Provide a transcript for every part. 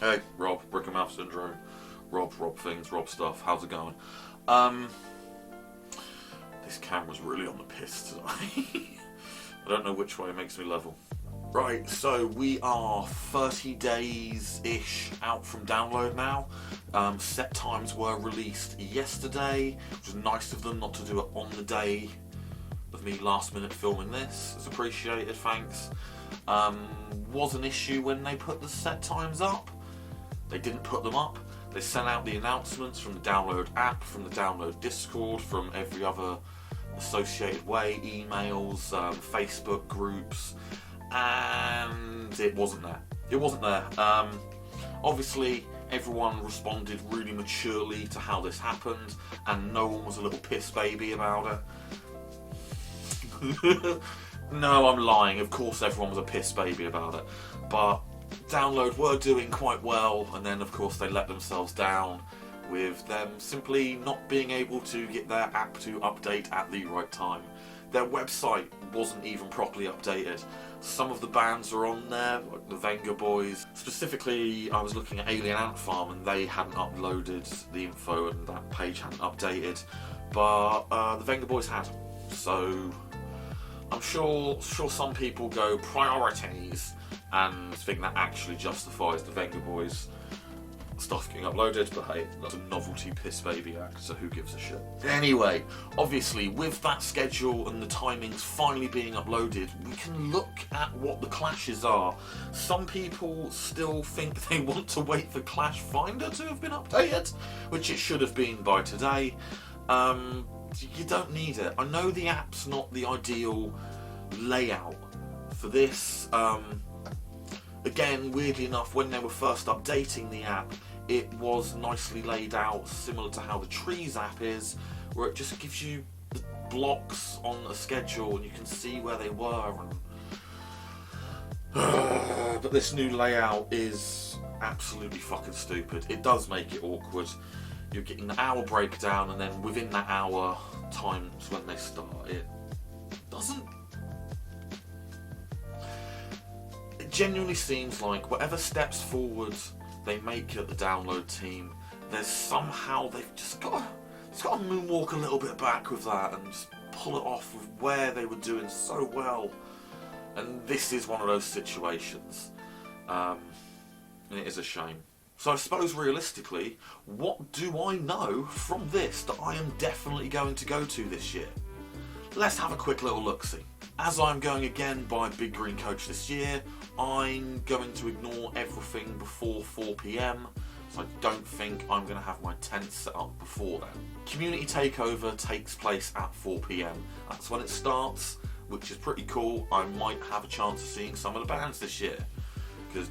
Hey, Rob, Brick and Mouth Syndrome. Rob things, Rob stuff. How's it going? This camera's really on the piss today. I don't know which way it makes me level. Right, so we are 30 days-ish out from download now. Set times were released yesterday, which was nice of them not to do it on the day of me last minute filming this. It's appreciated, thanks. Was an issue when they put the set times up. They didn't put them up. They sent out the announcements from the download app, from the download Discord, from every other associated way, emails, Facebook groups, and it wasn't there. It wasn't there. Obviously, everyone responded really maturely to how this happened, and no one was a little piss baby about it. No, I'm lying. Of course everyone was a piss baby about it. But download were doing quite well, and then of course they let themselves down with them simply not being able to get their app to update at the right time. Their website wasn't even properly updated. Some of the bands are on there, like the Venga Boys. Specifically, I was looking at Alien Ant Farm and they hadn't uploaded the info and that page hadn't updated. But the Venga Boys had. So I'm sure some people go priorities and think that actually justifies the Venga Boys stuff getting uploaded, but hey, that's a novelty piss baby act, so who gives a shit. Anyway, obviously with that schedule and the timings finally being uploaded, we can look at what the clashes are. Some people still think they want to wait for Clash Finder to have been updated, which it should have been by today. You don't need it. I know the app's not the ideal layout for this. Again, weirdly enough, when they were first updating the app, it was nicely laid out, similar to how the Trees app is, where it just gives you the blocks on a schedule and you can see where they were. But this new layout is absolutely fucking stupid. It does make it awkward. You're getting the hour breakdown, and then within that hour times when they start, it doesn't. It genuinely seems like whatever steps forward they make at the download team, there's somehow they've just got to moonwalk a little bit back with that and just pull it off with where they were doing so well. And this is one of those situations, and it is a shame. So I suppose realistically, what do I know from this that I am definitely going to go to this year? Let's have a quick little look-see. As I'm going again by Big Green Coach this year, I'm going to ignore everything before 4 PM, so I don't think I'm going to have my tent set up before then. Community Takeover takes place at 4 PM. That's when it starts, which is pretty cool. I might have a chance of seeing some of the bands this year, because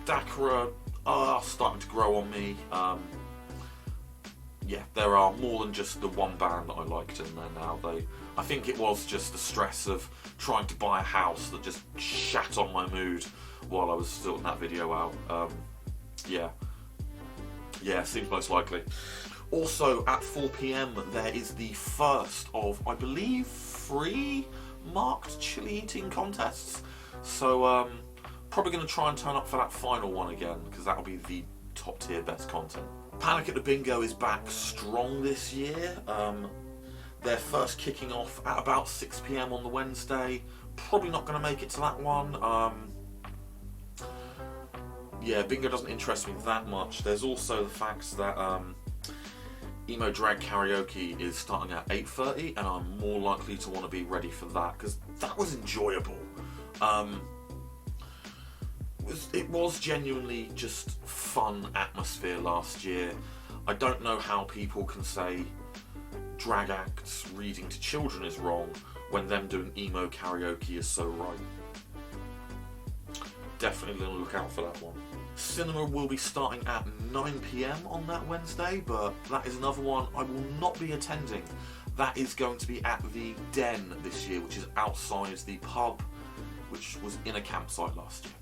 Dakara are starting to grow on me. Yeah, there are more than just the one band that I liked in there now. I think it was just the stress of trying to buy a house that just shat on my mood while I was sorting that video out. Yeah, seems most likely. Also at 4 PM there is the first of, I believe, 3 marked chili eating contests. So probably going to try and turn up for that final one again, because that'll be the top tier best content. Panic at the Bingo is back strong this year. They're first kicking off at about 6 PM on the Wednesday. Probably not going to make it to that one. Yeah, Bingo doesn't interest me that much. There's also the fact that Emo Drag Karaoke is starting at 8:30, and I'm more likely to want to be ready for that, because that was enjoyable. It was genuinely just fun atmosphere last year. I don't know how people can say drag acts reading to children is wrong when them doing emo karaoke is so right. Definitely going to look out for that one. Cinema will be starting at 9 PM on that Wednesday, but that is another one I will not be attending. That is going to be at the Den this year, which is outside the pub, which was in a campsite last year.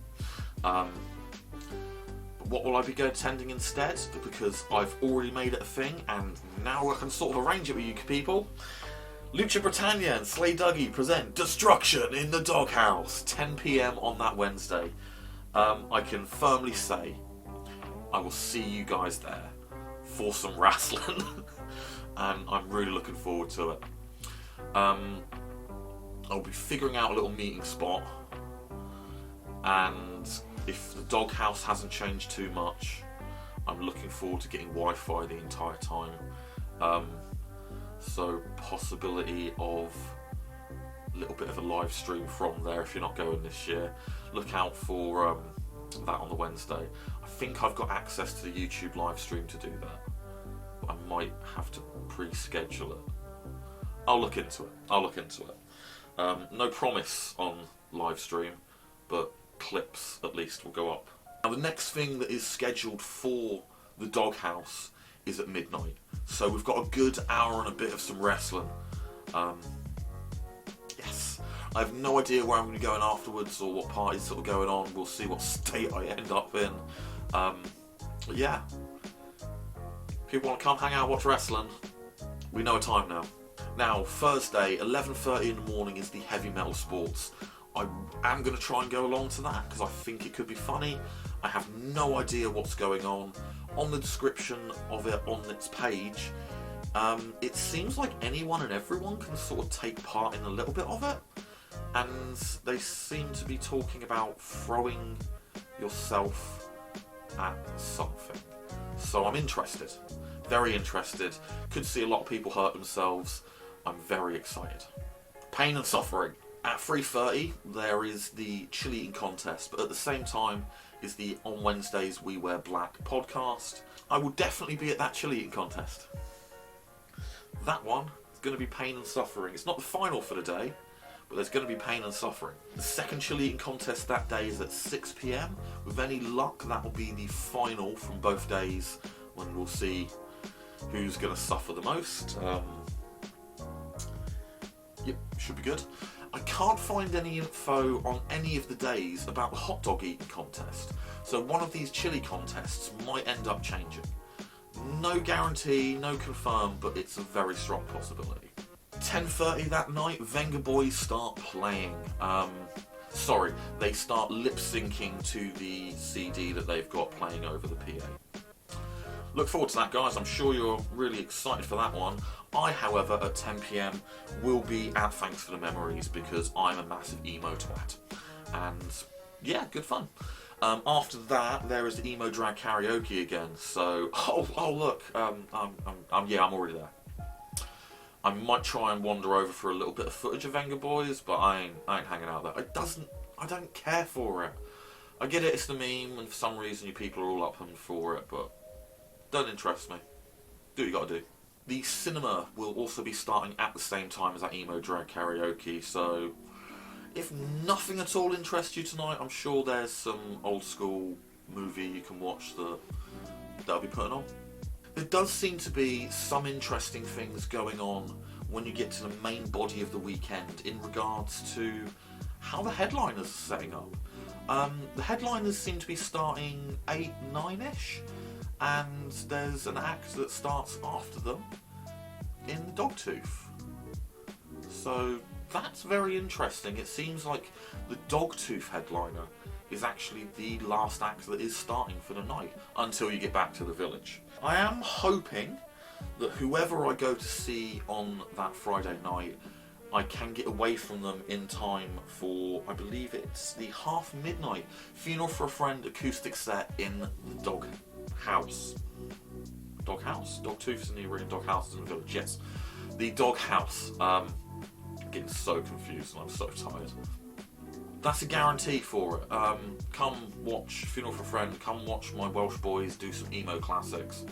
What will I be attending instead? Because I've already made it a thing, and now I can sort of arrange it with you people. Lucha Britannia and Slay Dougie present Destruction in the Doghouse, 10 PM on that Wednesday. I can firmly say I will see you guys there for some wrestling. And I'm really looking forward to it. I'll be figuring out a little meeting spot, and if the doghouse hasn't changed too much, I'm looking forward to getting Wi-Fi the entire time. So possibility of a little bit of a live stream from there if you're not going this year. Look out for that on the Wednesday. I think I've got access to the YouTube live stream to do that. I might have to pre-schedule it. I'll look into it. No promise on live stream, but clips at least will go up. Now the next thing that is scheduled for the doghouse is at midnight. So we've got a good hour and a bit of some wrestling. Yes. I have no idea where I'm going to be going afterwards or what party's sort of going on. We'll see what state I end up in. But yeah. People want to come hang out, watch wrestling. We know a time now. Now, Thursday, 11:30 in the morning is the Heavy Metal Sports. I am going to try and go along to that because I think it could be funny. I have no idea what's going on. On the description of it on its page, it seems like anyone and everyone can sort of take part in a little bit of it. And they seem to be talking about throwing yourself at something. So I'm interested. Very interested. Could see a lot of people hurt themselves. I'm very excited. Pain and suffering. At 3:30 there is the chili eating contest, but at the same time is the On Wednesdays We Wear Black podcast. I will definitely be at that chili eating contest. That one is going to be pain and suffering. It's not the final for the day, but there's going to be pain and suffering. The second chili eating contest that day is at 6 PM. With any luck, that will be the final from both days, when we'll see who's going to suffer the most. Yep, should be good. I can't find any info on any of the days about the hot dog eating contest, so one of these chili contests might end up changing. No guarantee, no confirm, but it's a very strong possibility. 10:30 that night, Venga Boys start playing. They start lip syncing to the CD that they've got playing over the PA. Look forward to that, guys. I'm sure you're really excited for that one. I, however, at 10 PM will be at Thanks for the Memories because I'm a massive emo twat. And yeah, good fun. After that, there is the emo drag karaoke again. So, look, I'm already there. I might try and wander over for a little bit of footage of Venga Boys, but I ain't hanging out there. I don't care for it. I get it, it's the meme, and for some reason you people are all up for it, but don't interest me. Do what you gotta do. The cinema will also be starting at the same time as that emo drag karaoke, so if nothing at all interests you tonight, I'm sure there's some old school movie you can watch that'll be putting on. There does seem to be some interesting things going on when you get to the main body of the weekend in regards to how the headliners are setting up. The headliners seem to be starting 8, 9-ish, and there's an act that starts after them in the Dogtooth. So that's very interesting. It seems like the Dogtooth headliner is actually the last act that is starting for the night until you get back to the village. I am hoping that whoever I go to see on that Friday night, I can get away from them in time for, I believe it's the midnight Funeral for a Friend acoustic set in the Doghouse. Dogtooth's in the arena, Doghouse is in the village, yes. The Doghouse. I'm getting so confused and I'm so tired. That's a guarantee for it. Come watch Funeral for a Friend, come watch my Welsh boys do some emo classics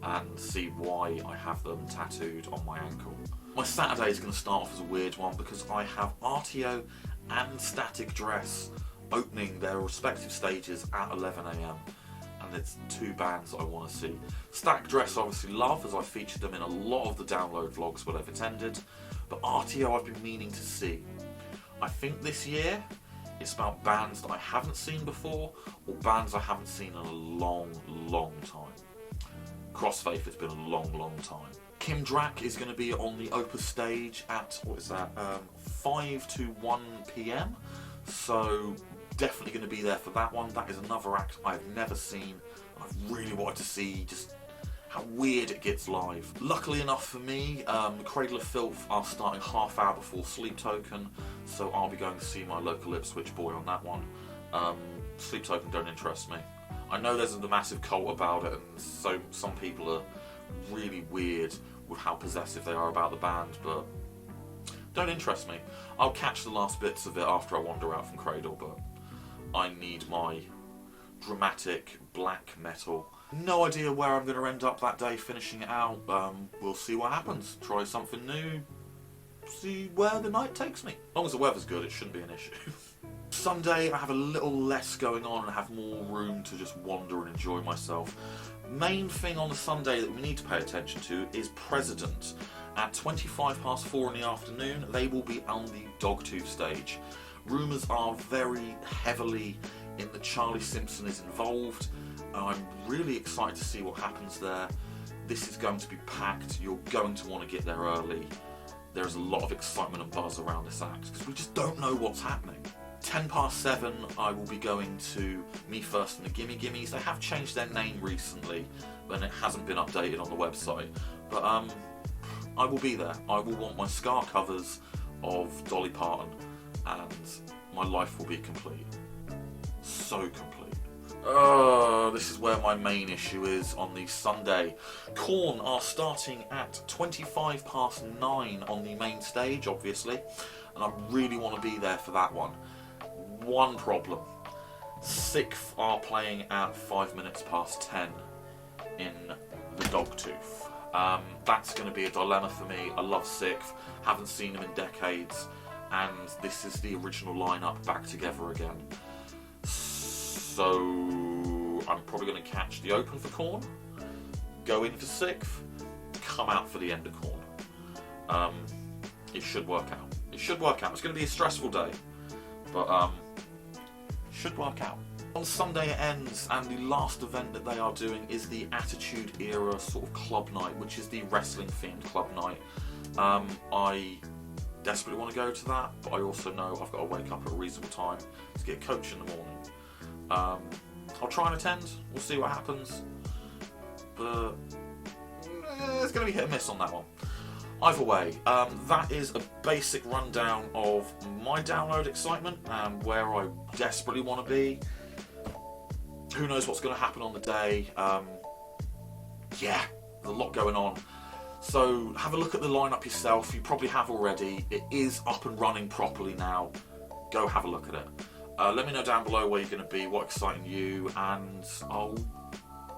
and see why I have them tattooed on my ankle. My Saturday is going to start off as a weird one because I have RTO and Static Dress opening their respective stages at 11 AM, and it's two bands that I want to see. Static Dress I obviously love, as I featured them in a lot of the download vlogs where they've attended, but RTO I've been meaning to see. I think this year it's about bands that I haven't seen before, or bands I haven't seen in a long, long time. Crossfaith, it's been a long, long time. Kim Drack is going to be on the Opus stage at, 5 to 1 PM, so definitely going to be there for that one. That is another act I've never seen. I've really wanted to see just how weird it gets live. Luckily enough for me, Cradle of Filth are starting half hour before Sleep Token, so I'll be going to see my local Ipswich boy on that one. Sleep Token don't interest me. I know there's a massive cult about it, and so some people are really weird with how possessive they are about the band, but don't interest me. I'll catch the last bits of it after I wander out from Cradle, but I need my dramatic black metal. No idea where I'm going to end up that day finishing it out. We'll see what happens. Try something new. See where the night takes me. As long as the weather's good, it shouldn't be an issue. Sunday, I have a little less going on and have more room to just wander and enjoy myself. Main thing on the Sunday that we need to pay attention to is President. At 4:25 in the afternoon, they will be on the Dogtooth stage. Rumours are very heavily in the Charlie Simpson is involved. I'm really excited to see what happens there. This is going to be packed. You're going to want to get there early. There's a lot of excitement and buzz around this act because we just don't know what's happening. 7:10, I will be going to Me First and the Gimme Gimmes. They have changed their name recently, and it hasn't been updated on the website. But I will be there. I will want my Scar covers of Dolly Parton, and my life will be complete. So complete. This is where my main issue is on the Sunday. Korn are starting at 9:25 on the main stage, obviously, and I really want to be there for that one. One problem. Sixth are playing at 10:05 in the Dogtooth. That's going to be a dilemma for me. I love Sixth, haven't seen them in decades, and this is the original lineup back together again. So I'm probably going to catch the open for Korn, go in for Sixth, come out for the end of Korn. It should work out. It should work out. It's going to be a stressful day, but should work out. On Sunday it ends, and the last event that they are doing is the Attitude Era sort of club night, which is the wrestling themed club night. I desperately want to go to that, but I also know I've got to wake up at a reasonable time to get a coach in the morning. I'll try and attend, we'll see what happens, but it's going to be hit and miss on that one. Either way, that is a basic rundown of my download excitement and where I desperately want to be. Who knows what's going to happen on the day. Yeah, there's a lot going on. So have a look at the lineup yourself. You probably have already. It is up and running properly now. Go have a look at it. Let me know down below where you're going to be, what's exciting you, and I'll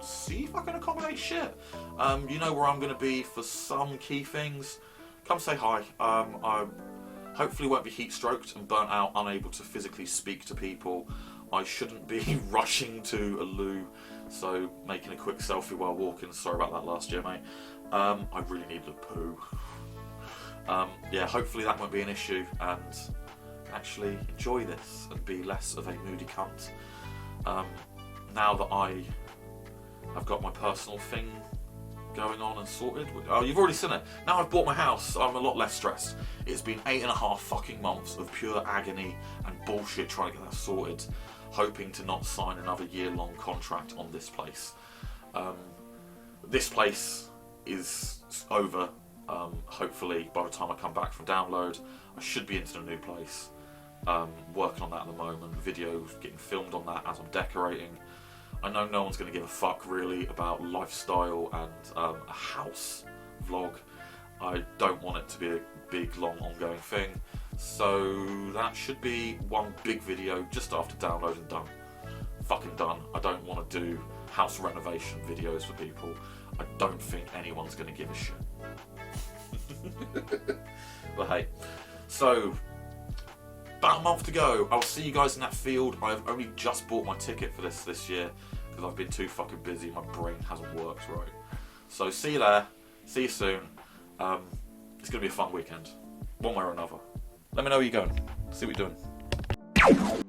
see if I can accommodate shit. You know where I'm going to be for some key things. Come say hi. I hopefully won't be heat stroked and burnt out, unable to physically speak to people. I shouldn't be rushing to a loo, so making a quick selfie while walking. Sorry about that last year, mate. I really needed a poo. Yeah, hopefully that won't be an issue, and actually enjoy this and be less of a moody cunt. Now that I have got my personal thing going on and sorted. Oh, you've already seen it. Now I've bought my house, I'm a lot less stressed. It's been 8.5 fucking months of pure agony and bullshit trying to get that sorted, hoping to not sign another year-long contract on this place. This place is over. Hopefully by the time I come back from download, I should be into the new place. Working on that at the moment, videos getting filmed on that as I'm decorating. I know no one's going to give a fuck really about lifestyle and a house vlog. I don't want it to be a big, long, ongoing thing. So that should be one big video just after download and done. Fucking done. I don't want to do house renovation videos for people. I don't think anyone's going to give a shit. But hey, so about a month to go. I'll see you guys in that field. I've only just bought my ticket for this year because I've been too fucking busy. My brain hasn't worked right. So see you there. See you soon. It's going to be a fun weekend, one way or another. Let me know where you're going. See what you're doing.